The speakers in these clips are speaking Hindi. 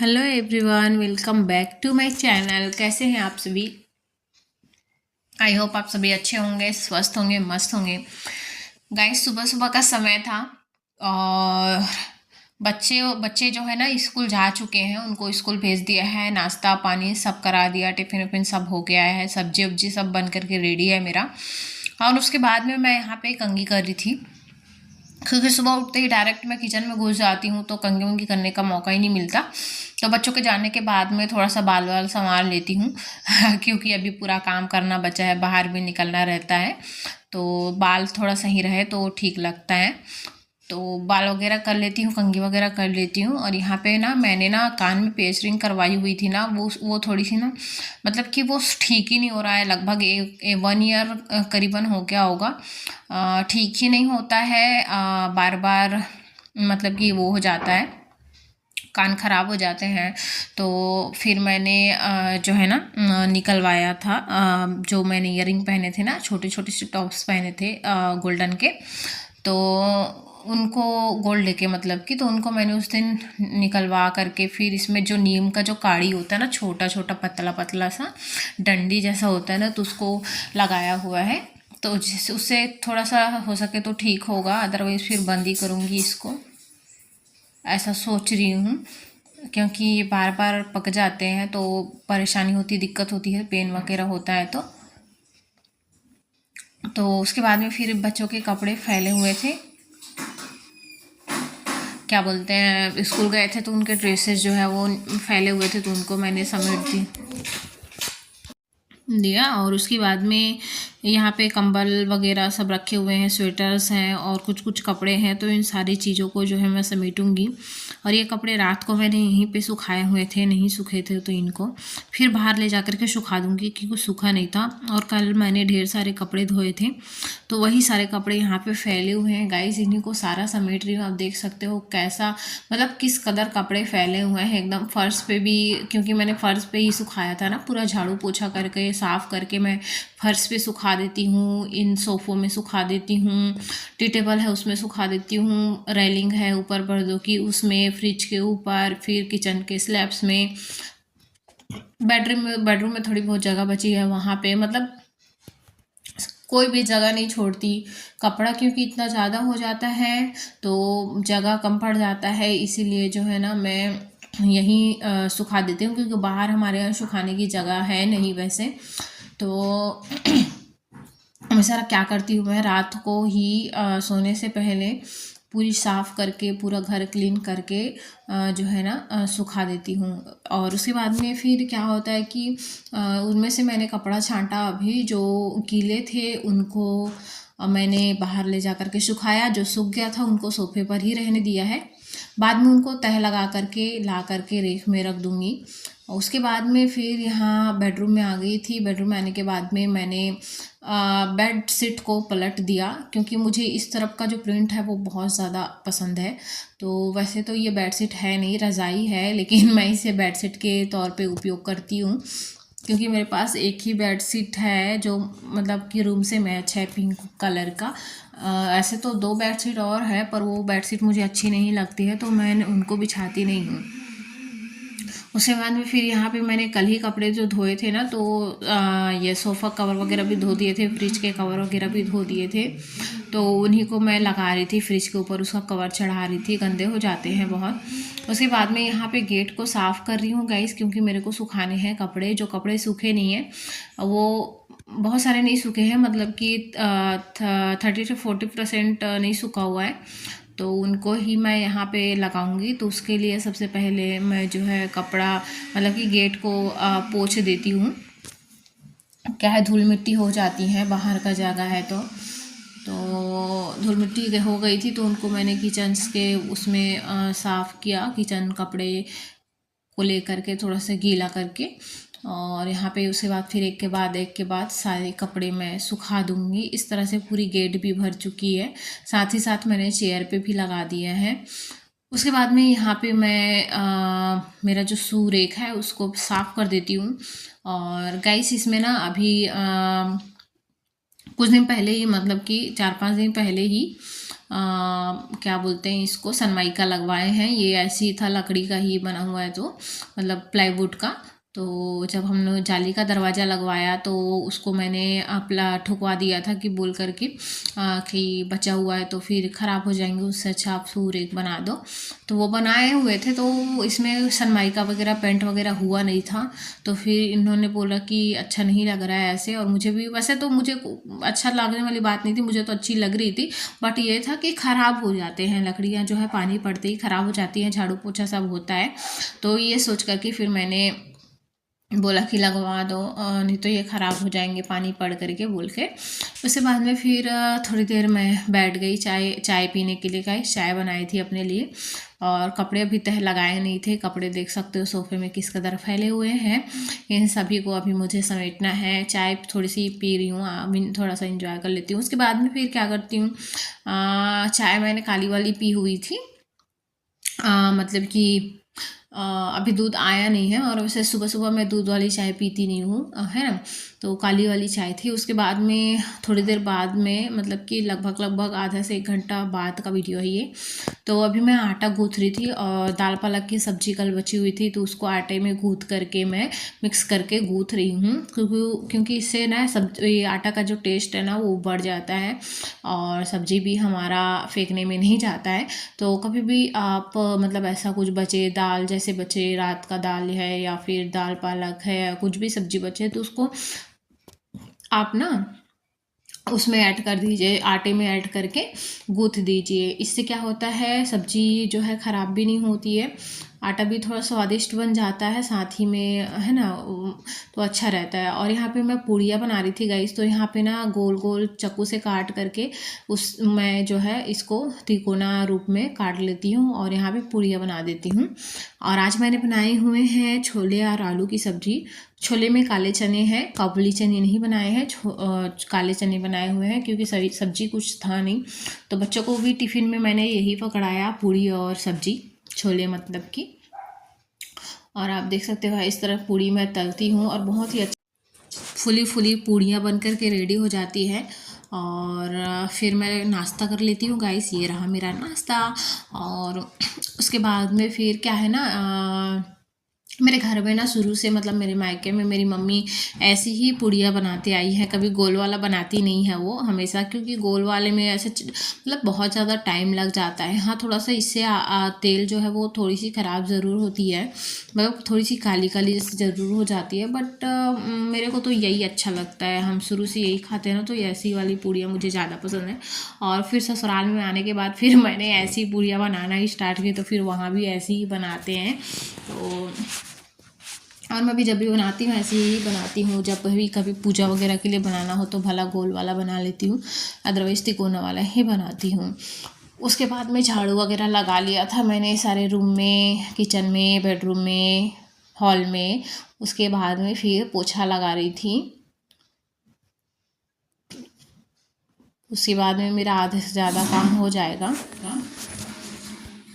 Hello everyone, welcome back to my channel. कैसे हैं आप सभी? आई होप आप सभी अच्छे होंगे, स्वस्थ होंगे, मस्त होंगे। गाइस, सुबह सुबह का समय था और बच्चे बच्चे जो है ना स्कूल जा चुके हैं। उनको स्कूल भेज दिया है, नाश्ता पानी सब करा दिया, टिफिन विफिन सब हो गया है, सब्जी वब्जी सब बन करके रेडी है मेरा। और उसके बाद में मैं यहाँ पे कंघी कर रही थी, क्योंकि सुबह उठते ही डायरेक्ट मैं किचन में घुस जाती हूँ तो कंघी वंघी करने का मौका ही नहीं मिलता। तो बच्चों के जाने के बाद में थोड़ा सा बाल वाल संवार लेती हूँ क्योंकि अभी पूरा काम करना बचा है, बाहर भी निकलना रहता है, तो बाल थोड़ा सही रहे तो ठीक लगता है। तो बाल वगैरह कर लेती हूँ, कंघी वगैरह कर लेती हूँ। और यहाँ पे ना मैंने ना कान में पेस्टिंग करवाई हुई थी ना, वो थोड़ी सी ना मतलब कि वो ठीक ही नहीं हो रहा है। लगभग 1 ईयर करीबन हो गया होगा, ठीक ही नहीं होता है। बार बार मतलब कि वो हो जाता है, कान खराब हो जाते हैं। तो फिर मैंने जो है ना निकलवाया था। जो मैंने ईयरिंग पहने थे ना, छोटे छोटे से टॉप्स पहने थे गोल्डन के, तो उनको गोल्ड लेके मतलब कि, तो उनको मैंने उस दिन निकलवा करके फिर इसमें जो नीम का जो काड़ी होता है ना, छोटा छोटा पतला पतला सा डंडी जैसा होता है ना, तो उसको लगाया हुआ है। तो जिससे उससे थोड़ा सा हो सके तो ठीक होगा, अदरवाइज फिर बंद ही करूँगी इसको, ऐसा सोच रही हूँ। क्योंकि ये बार बार पक जाते हैं तो परेशानी होती, दिक्कत होती है, पेन वगैरह होता है। तो उसके बाद में फिर बच्चों के कपड़े फैले हुए थे, क्या बोलते हैं, स्कूल गए थे तो उनके ड्रेसेस जो है वो फैले हुए थे, तो उनको मैंने समेट दिया। और उसके बाद में यहाँ पे कंबल वगैरह सब रखे हुए हैं, स्वेटर्स हैं और कुछ कुछ कपड़े हैं, तो इन सारी चीज़ों को जो है मैं समेटूंगी। और ये कपड़े रात को मैंने यहीं पे सुखाए हुए थे, नहीं सूखे थे तो इनको फिर बाहर ले जा कर के सुखा दूंगी, क्योंकि सूखा नहीं था। और कल मैंने ढेर सारे कपड़े धोए थे, तो वही सारे कपड़े यहाँ पे फैले हुए हैं गाइस। इन्हीं को सारा समेट रही हूँ। आप देख सकते हो कैसा, मतलब किस कदर कपड़े फैले हुए हैं एकदम फर्श पे भी, क्योंकि मैंने फर्श पे ही सुखाया था ना, पूरा झाड़ू पोछा करके साफ करके मैं फर्श पे सुखा देती हूँ, इन सोफ़ों में सुखा देती हूँ, टी टेबल है उसमें सुखा देती हूँ, रेलिंग है ऊपर पर्दों की उसमें, फ्रिज के ऊपर, फिर किचन के स्लैब्स में, बेडरूम में थोड़ी बहुत जगह बची है वहाँ पे, मतलब कोई भी जगह नहीं छोड़ती। कपड़ा क्योंकि इतना ज़्यादा हो जाता है तो जगह कम पड़ जाता है, इसीलिए जो है ना मैं यहीं सुखा देती हूँ, क्योंकि बाहर हमारे यहाँ सुखाने की जगह है नहीं वैसे। तो हमेशा क्या करती हूँ मैं, रात को ही सोने से पहले पूरी साफ़ करके, पूरा घर क्लीन करके जो है ना सुखा देती हूँ। और उसके बाद में फिर क्या होता है कि उनमें से मैंने कपड़ा छांटा, अभी जो गीले थे उनको मैंने बाहर ले जा कर के सुखाया, जो सूख गया था उनको सोफे पर ही रहने दिया है। बाद में उनको तह लगा करके ला करके रेक में रख दूँगी। उसके बाद में फिर यहाँ बेडरूम में आ गई थी। बेडरूम में आने के बाद में मैंने बेड शीट को पलट दिया, क्योंकि मुझे इस तरफ का जो प्रिंट है वो बहुत ज़्यादा पसंद है। तो वैसे तो ये बेड शीट है नहीं, रज़ाई है, लेकिन मैं इसे बेड शीट के तौर पे उपयोग करती हूँ, क्योंकि मेरे पास एक ही बेड शीट है जो मतलब कि रूम से मैच है, पिंक कलर का। ऐसे तो 2 बेड शीट और है, पर वो बेड शीट मुझे अच्छी नहीं लगती है, तो मैं उनको बिछाती नहीं हूँ। उसके बाद में फिर यहाँ पे मैंने कल ही कपड़े जो धोए थे ना, तो ये सोफ़ा कवर वगैरह भी धो दिए थे, फ्रिज के कवर वगैरह भी धो दिए थे, तो उन्हीं को मैं लगा रही थी फ्रिज के ऊपर, उसका कवर चढ़ा रही थी, गंदे हो जाते हैं बहुत। उसके बाद में यहाँ पे गेट को साफ़ कर रही हूँ गाइस, क्योंकि मेरे को सुखाने हैं कपड़े। जो कपड़े सूखे नहीं हैं वो बहुत सारे नहीं सूखे हैं, मतलब कि 30 से 40% नहीं सूखा हुआ है, तो उनको ही मैं यहाँ पे लगाऊंगी। तो उसके लिए सबसे पहले मैं जो है कपड़ा मतलब कि गेट को पोंछ देती हूँ। क्या है, धूल मिट्टी हो जाती है, बाहर का जगह है तो धूल मिट्टी हो गई थी, तो उनको मैंने किचन के उसमें साफ़ किया, किचन कपड़े को लेकर के थोड़ा सा गीला करके। और यहाँ पे उसके बाद फिर एक के बाद सारे कपड़े मैं सुखा दूँगी। इस तरह से पूरी गेट भी भर चुकी है, साथ ही साथ मैंने चेयर पे भी लगा दिया है। उसके बाद में यहाँ पे मैं मेरा जो शू रैक है उसको साफ़ कर देती हूँ। और गाइस, इसमें ना अभी कुछ दिन पहले ही, मतलब कि 4-5 दिन पहले ही क्या बोलते हैं इसको, सनमाइका लगवाए हैं। ये ऐसे ही था, लकड़ी का ही बना हुआ है, तो मतलब प्लाईवुड का। तो जब हमने जाली का दरवाज़ा लगवाया तो उसको मैंने अपना ठुकवा दिया था कि बोल करके कि बचा हुआ है तो फिर ख़राब हो जाएंगे, उससे अच्छा आप सूर एक बना दो। तो वो बनाए हुए थे, तो इसमें सनमाइका वगैरह पेंट वगैरह हुआ नहीं था। तो फिर इन्होंने बोला कि अच्छा नहीं लग रहा है ऐसे, और मुझे भी वैसे तो मुझे अच्छा लगने वाली बात नहीं थी, मुझे तो अच्छी लग रही थी। बट ये था कि ख़राब हो जाते हैं लकड़ियाँ, जो है पानी पड़ते ही ख़राब हो जाती हैं, झाड़ू पोछा सब होता है। तो ये सोच करके फिर मैंने बोला कि लगवा दो, नहीं तो ये ख़राब हो जाएंगे पानी पड़ करके बोल के। उसके बाद में फिर थोड़ी देर मैं बैठ गई चाय पीने के लिए। गाइस चाय बनाई थी अपने लिए, और कपड़े अभी तह लगाए नहीं थे। कपड़े देख सकते हो सोफे में किस कदर फैले हुए हैं, इन सभी को अभी मुझे समेटना है। चाय थोड़ी सी पी रही हूँ, अभी थोड़ा सा इंजॉय कर लेती हूँ। उसके बाद में फिर क्या करती हूँ, चाय मैंने काली वाली पी हुई थी, मतलब कि अभी दूध आया नहीं है, और वैसे सुबह सुबह मैं दूध वाली चाय पीती नहीं हूँ, है ना। तो काली वाली चाय थी। उसके बाद में थोड़ी देर बाद में, मतलब कि लगभग आधा से 1 घंटा बाद का वीडियो है ये। तो अभी मैं आटा गूँथ रही थी, और दाल पालक की सब्जी कल बची हुई थी, तो उसको आटे में गूँथ करके मैं मिक्स करके गूँथ रही हूँ, क्योंकि इससे ना ये आटा का जो टेस्ट है ना वो बढ़ जाता है, और सब्जी भी हमारा फेंकने में नहीं जाता है। तो कभी भी आप मतलब ऐसा कुछ बचे, दाल जैसे बचे, रात का दाल है या फिर दाल पालक है या कुछ भी सब्जी बचे, तो उसको आप ना उसमें ऐड कर दीजिए, आटे में ऐड करके गूँथ दीजिए। इससे क्या होता है, सब्जी जो है ख़राब भी नहीं होती है, आटा भी थोड़ा स्वादिष्ट बन जाता है साथ ही में, है ना। तो अच्छा रहता है। और यहाँ पे मैं पूड़ियाँ बना रही थी गाइस, तो यहाँ पे ना गोल गोल चाकू से काट करके उस मैं जो है इसको तिकोना रूप में काट लेती हूँ, और यहाँ पे पूड़ियाँ बना देती हूँ। और आज मैंने बनाए हुए हैं छोले और आलू की सब्जी। छोले में काले चने हैं, काबुली चने नहीं बनाए हैं, काले चने बनाए हुए हैं, क्योंकि सब्जी कुछ था नहीं। तो बच्चों को भी टिफ़िन में मैंने यही पकड़ाया, पूड़ी और सब्जी, छोले मतलब कि। और आप देख सकते हो इस तरह पूड़ी मैं तलती हूँ, और बहुत ही अच्छा फुली फुली पूड़ियाँ बन कर के रेडी हो जाती है। और फिर मैं नाश्ता कर लेती हूँ गाइस, ये रहा मेरा नाश्ता। और उसके बाद में फिर क्या है ना, मेरे घर में ना शुरू से, मतलब मेरे मायके में मेरी मम्मी ऐसी ही पूड़ियाँ बनाती आई है, कभी गोल वाला बनाती नहीं है वो हमेशा, क्योंकि गोल वाले में ऐसे मतलब बहुत ज़्यादा टाइम लग जाता है। हाँ, थोड़ा सा इससे तेल जो है वो थोड़ी सी ख़राब ज़रूर होती है, मतलब थोड़ी सी काली काली जैसे ज़रूर हो जाती है। बट मेरे को तो यही अच्छा लगता है, हम शुरू से यही खाते हैं ना, तो ऐसी वाली पूड़ियाँ मुझे ज़्यादा पसंद है। और फिर ससुराल में आने के बाद फिर मैंने ऐसी पूड़ियाँ बनाना ही स्टार्ट की, तो फिर वहाँ भी ऐसी ही बनाते हैं। तो और मैं भी जब भी बनाती हूँ ऐसे ही बनाती हूँ। जब भी कभी पूजा वगैरह के लिए बनाना हो तो भला गोल वाला बना लेती हूँ, अदरवाइज़ तिकोना वाला ही बनाती हूँ। उसके बाद में झाड़ू वगैरह लगा लिया था मैंने सारे रूम में, किचन में, बेडरूम में, हॉल में। उसके बाद में फिर पोछा लगा रही थी। उसके बाद में मेरा आधे से ज़्यादा काम हो जाएगा।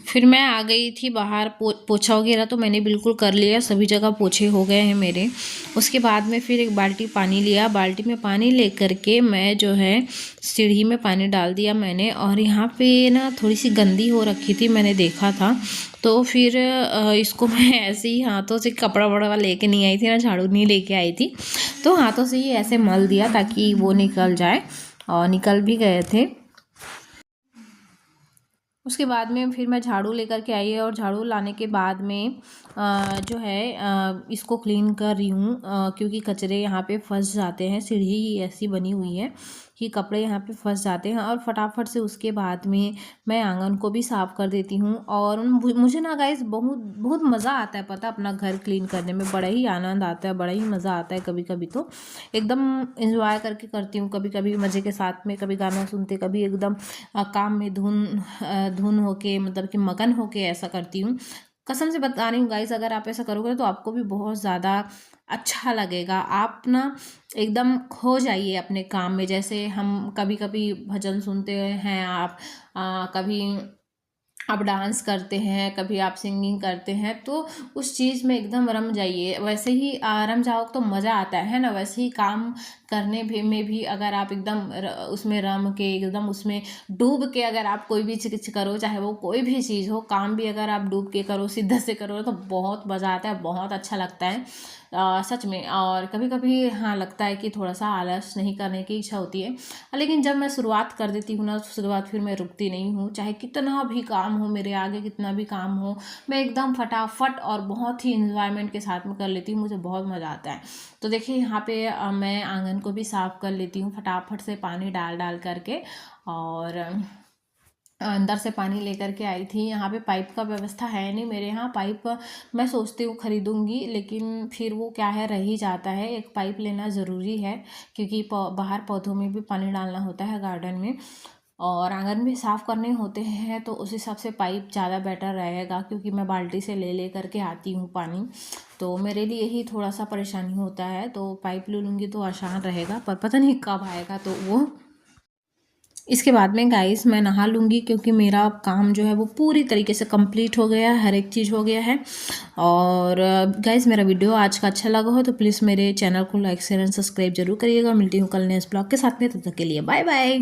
फिर मैं आ गई थी बाहर, पोछा वगैरह तो मैंने बिल्कुल कर लिया, सभी जगह पोछे हो गए हैं मेरे। उसके बाद में फिर एक बाल्टी पानी लिया, बाल्टी में पानी ले करके मैं जो है सीढ़ी में पानी डाल दिया मैंने। और यहाँ पे ना थोड़ी सी गंदी हो रखी थी, मैंने देखा था, तो फिर इसको मैं ऐसे ही हाथों से, कपड़ा वपड़ा लेके नहीं आई थी ना, झाड़ू नहीं लेके आई थी, तो हाथों से ही ऐसे मल दिया ताकि वो निकल जाए, और निकल भी गए थे। उसके बाद में फिर मैं झाड़ू लेकर के आई है, और झाड़ू लाने के बाद में जो है इसको क्लीन कर रही हूँ, क्योंकि कचरे यहाँ पे फंस जाते हैं। सीढ़ी ही ऐसी बनी हुई है कि कपड़े यहाँ पे फंस जाते हैं। और फटाफट से उसके बाद में मैं आंगन को भी साफ़ कर देती हूँ। और मुझे ना गाइस बहुत बहुत मज़ा आता है, पता, अपना घर क्लीन करने में बड़ा ही आनंद आता है, बड़ा ही मज़ा आता है। कभी कभी तो एकदम इंजॉय करके करती हूँ, कभी कभी मज़े के साथ में, कभी गाना सुनते, कभी एकदम काम में धुन होके, मतलब कि मगन होके ऐसा करती हूँ। कसम से बता रही हूँ गाइस, अगर आप ऐसा करोगे तो आपको भी बहुत ज़्यादा अच्छा लगेगा। आप ना एकदम खो जाइए अपने काम में। जैसे हम कभी कभी भजन सुनते हैं, आप कभी आप डांस करते हैं, कभी आप सिंगिंग करते हैं, तो उस चीज़ में एकदम रम जाइए। वैसे ही रम जाओ तो मज़ा आता है ना। वैसे ही काम करने भी में भी अगर आप एकदम उसमें रम के एकदम उसमें डूब के अगर आप कोई भी चीज़ करो, चाहे वो कोई भी चीज़ हो, काम भी अगर आप डूब के करो, सिद्ध से करो, तो बहुत मज़ा आता है, बहुत अच्छा लगता है सच में। और कभी कभी हाँ लगता है कि थोड़ा सा आलस नहीं करने की इच्छा होती है, लेकिन जब मैं शुरुआत कर देती हूँ ना, तो शुरुआत फिर मैं रुकती नहीं हूँ। चाहे कितना भी काम हो, मेरे आगे कितना भी काम हो, मैं एकदम फटाफट और बहुत ही इंजॉयमेंट के साथ में कर लेती हूँ। मुझे बहुत मज़ा आता है। तो देखिए यहाँ पे मैं आंगन को भी साफ़ कर लेती हूँ फटाफट से, पानी डाल डाल करके। और अंदर से पानी लेकर के आई थी। यहाँ पे पाइप का व्यवस्था है नहीं मेरे यहाँ। पाइप मैं सोचती हूँ खरीदूँगी, लेकिन फिर वो क्या है, रह ही जाता है। एक पाइप लेना ज़रूरी है, क्योंकि बाहर पौधों में भी पानी डालना होता है, गार्डन में, और आंगन भी साफ़ करने होते हैं। तो उस हिसाब से पाइप ज़्यादा बेटर रहेगा, क्योंकि मैं बाल्टी से ले ले करके आती हूँ पानी। तो मेरे लिए ही थोड़ा सा परेशानी होता है। तो पाइप ले लूँगी तो आसान रहेगा, पर पता नहीं कब आएगा तो वो। इसके बाद में गाइस मैं नहा लूँगी, क्योंकि मेरा काम जो है वो पूरी तरीके से कंप्लीट हो गया है, हर एक चीज़ हो गया है। और गाइस मेरा वीडियो आज का अच्छा लगा हो तो प्लीज़ मेरे चैनल को लाइक शेयर एंड सब्सक्राइब जरूर करिएगा। मिलती हूँ कल नेक्स्ट ब्लॉग के साथ में, तब तक के लिए बाय बाय।